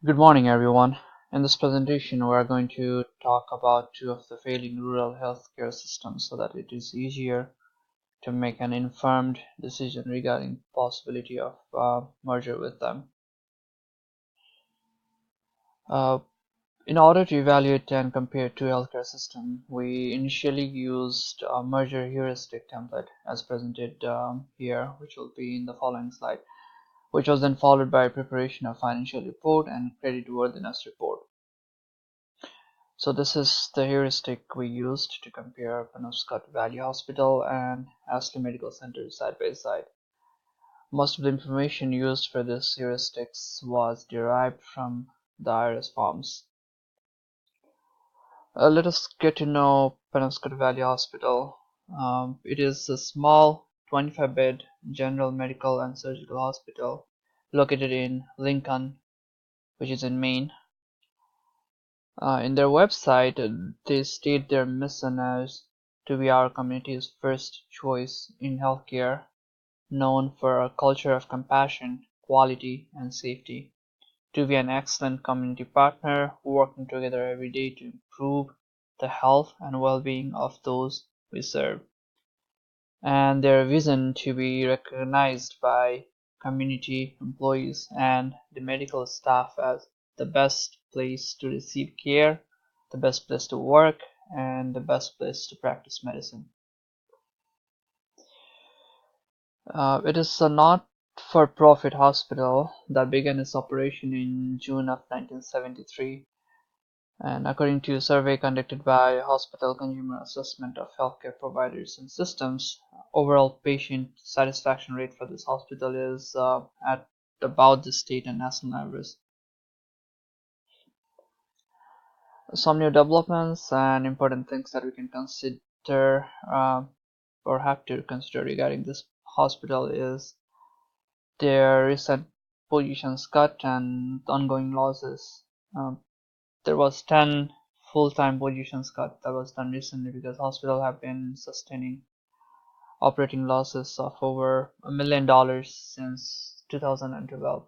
Good morning, everyone. In this presentation, we are going to talk about two of the failing rural healthcare systems so that it is easier to make an informed decision regarding the possibility of merger with them. Uh, in order to evaluate and compare two healthcare systems, we initially used a merger heuristic template as presented here, which will be in the following slide, which was then followed by preparation of financial report and creditworthiness report. So this is the heuristic we used to compare Penobscot Valley Hospital and Ashley Medical Center side by side. Most of the information used for this heuristics was derived from the IRS forms. Let us get to know Penobscot Valley Hospital. It is a small 25-bed general medical and surgical hospital located in Lincoln, which is in Maine. In their website, they state their mission as to be our community's first choice in healthcare, known for a culture of compassion, quality, and safety, to be an excellent community partner working together every day to improve the health and well-being of those we serve, and their vision to be recognized by community employees and the medical staff as the best place to receive care, the best place to work, and the best place to practice medicine. It is a not-for-profit hospital that began its operation in June of 1973, and according to a survey conducted by Hospital Consumer Assessment of Healthcare Providers and Systems, overall patient satisfaction rate for this hospital is at about the state and national average. Some new developments and important things that we can consider or have to consider regarding this hospital is their recent positions cut and ongoing losses. Um, there was 10 full-time positions cut that was done recently because hospital have been sustaining operating losses of over $1 million since 2012.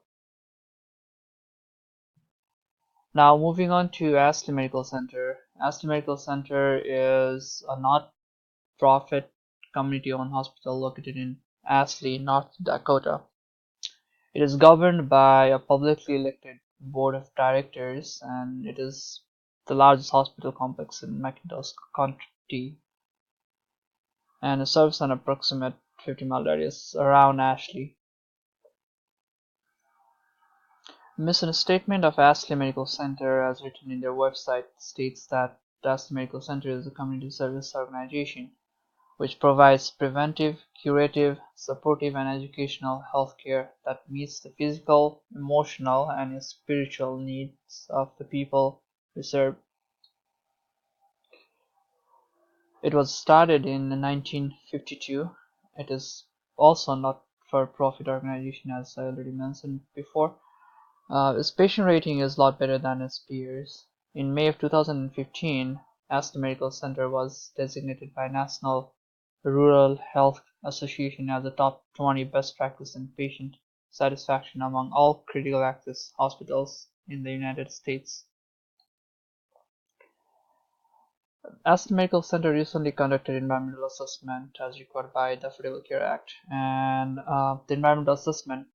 Now moving on to Ashley Medical Center. Ashley Medical Center is a not-profit community-owned hospital located in Ashley, North Dakota. It is governed by a publicly elected board of directors, and it is the largest hospital complex in McIntosh County, and it serves an approximate 50-mile radius around Ashley. Mission statement of Ashley Medical Center, as written in their website, states that Ashley Medical Center is a community service organization which provides preventive, curative, supportive, and educational health care that meets the physical, emotional, and spiritual needs of the people we serve. It was started in 1952. It is also not for profit organization, as I already mentioned before. Its patient rating is a lot better than its peers. In May of 2015, Aston Medical Center was designated by National Rural Health Association as the top 20 best practice in patient satisfaction among all critical access hospitals in the United States. Aston Medical Center recently conducted environmental assessment as required by the Affordable Care Act, and the environmental assessment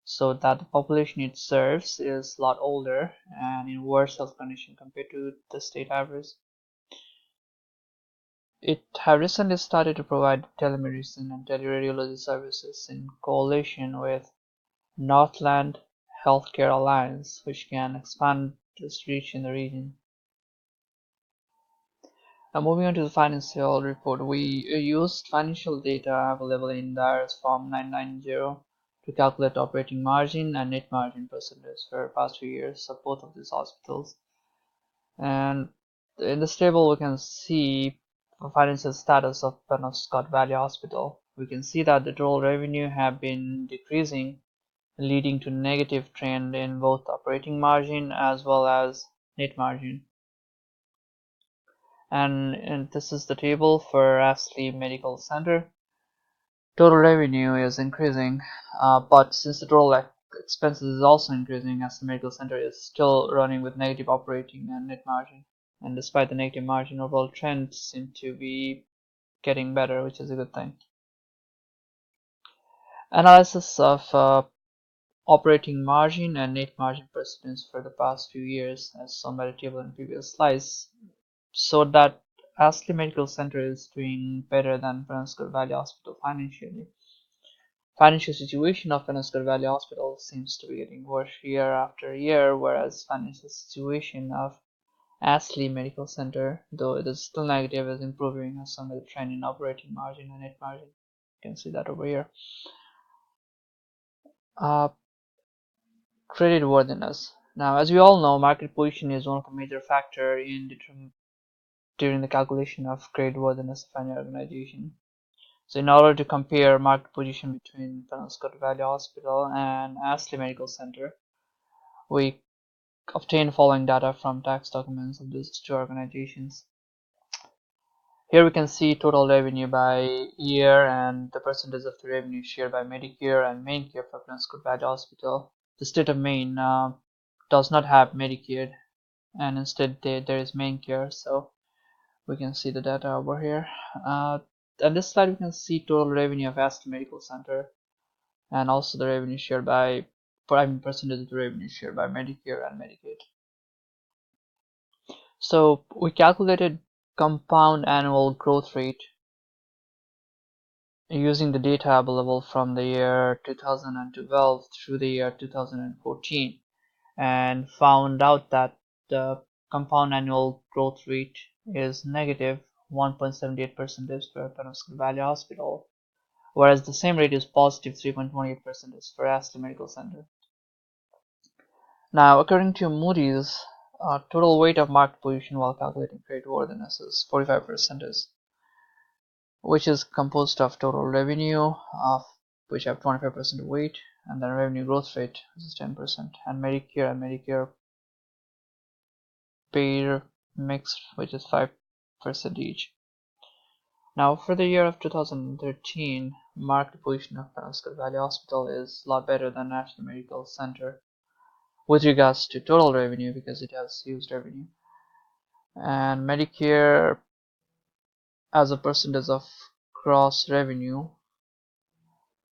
so that the population it serves is a lot older and in worse health condition compared to the state average. It has recently started to provide telemedicine and teleradiology services in coalition with Northland Healthcare Alliance, which can expand its reach in the region. Now moving on to the financial report, we used financial data available in the IRS Form 990 to calculate operating margin and net margin percentage for the past few years of both of these hospitals. And in this table we can see the financial status of Penobscot Valley Hospital. We can see that the total revenue have been decreasing, leading to negative trend in both operating margin as well as net margin. And this is the table for Ashley Medical Center. Total revenue is increasing, but since the total expenses is also increasing as the medical center is still running with negative operating and net margin. And despite the negative margin, overall trends seem to be getting better, which is a good thing. Analysis of operating margin and net margin percentage for the past few years, as shown by the table in previous slides, showed that Ashley Medical Center is doing better than Penobscot Valley Hospital financially. Financial situation of Penobscot Valley Hospital seems to be getting worse year after year, whereas financial situation of Ashley Medical Center, though it is still negative, is improving as some of the trend in operating margin and net margin. You can see that over here. Creditworthiness. Now, as we all know, market position is one of the major factors in during the calculation of creditworthiness of any organization. So in order to compare market position between Penobscot Valley Hospital and Ashley Medical Center, we obtain following data from tax documents of these two organizations. Here we can see total revenue by year and the percentage of the revenue shared by Medicare and MaineCare for Penobscot Valley Hospital. The state of Maine does not have Medicare, and instead there is MaineCare, so we can see the data over here. On this slide we can see total revenue of Ashley Medical Center and also the revenue shared by percentage of the revenue shared by Medicare and Medicaid. So we calculated compound annual growth rate using the data available from the year 2012 through the year 2014 and found out that the compound annual growth rate is negative 1.78% for Penobscot Valley Hospital, whereas the same rate is positive 3.28% for Ashley Medical Center. Now, according to Moody's, total weight of market position while calculating creditworthiness is 45%, which is composed of total revenue, of which have 25% weight, and then revenue growth rate, which is 10%, and Medicare payer mix, which is 5% each. Now, for the year of 2013, market position of Penobscot Valley Hospital is a lot better than Ashley Medical Center with regards to total revenue because it has huge revenue, and Medicare as a percentage of gross revenue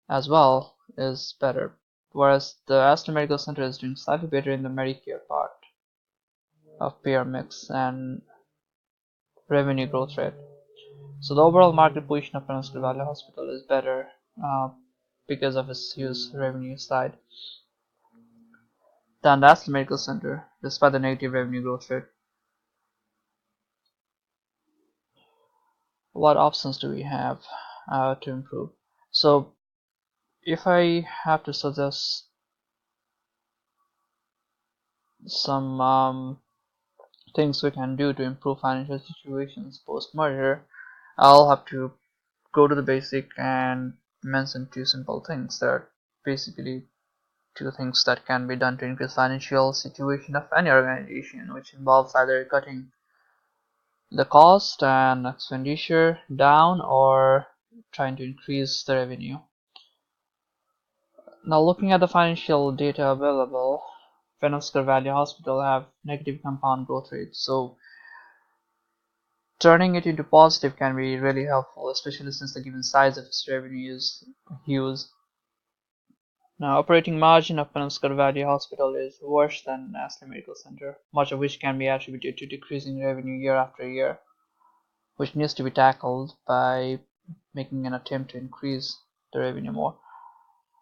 as well is better, whereas the Ashley Medical Center is doing slightly better in the Medicare part of payer mix and revenue growth rate. So the overall market position of Penobscot Valley Hospital is better because of its huge revenue side than the Ashley Medical Center, despite the negative revenue growth rate. What options do we have to improve? So if I have to suggest some things we can do to improve financial situations post-merger, I'll have to go to the basic and mention two simple things. There are basically two things that can be done to increase financial situation of any organization, which involves either cutting the cost and expenditure down or trying to increase the revenue. Now, looking at the financial data available, Penobscot Valley Hospital have negative compound growth rate, so turning it into positive can be really helpful, especially since the given size of its revenue is huge. Now, operating margin of Penobscot Valley Hospital is worse than Ashley Medical Center, much of which can be attributed to decreasing revenue year after year, which needs to be tackled by making an attempt to increase the revenue more.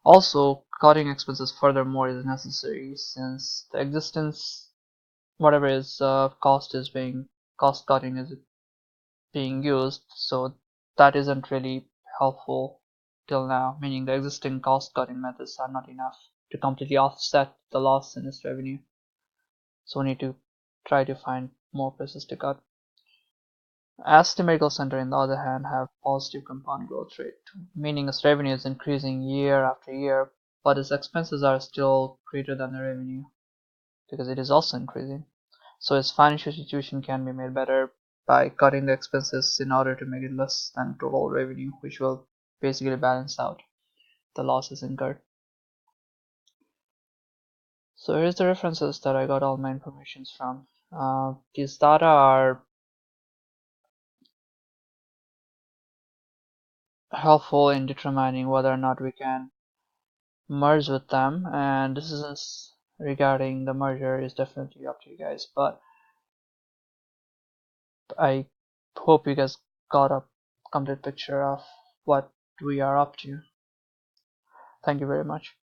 Also, cutting expenses furthermore is necessary since the existence, whatever is cost cutting is being used, so that isn't really helpful till now, meaning the existing cost cutting methods are not enough to completely offset the loss in its revenue. So we need to try to find more places to cut. Ashley Medical Center, on the other hand, have positive compound growth rate, meaning its revenue is increasing year after year, but its expenses are still greater than the revenue because it is also increasing. So its financial situation can be made better by cutting the expenses in order to make it less than total revenue, which will basically balance out the losses incurred. So here's the references that I got all my informations from. These data are helpful in determining whether or not we can merge with them, and decisions regarding the merger is definitely up to you guys, but I hope you guys got a complete picture of what we are up to. Thank you very much.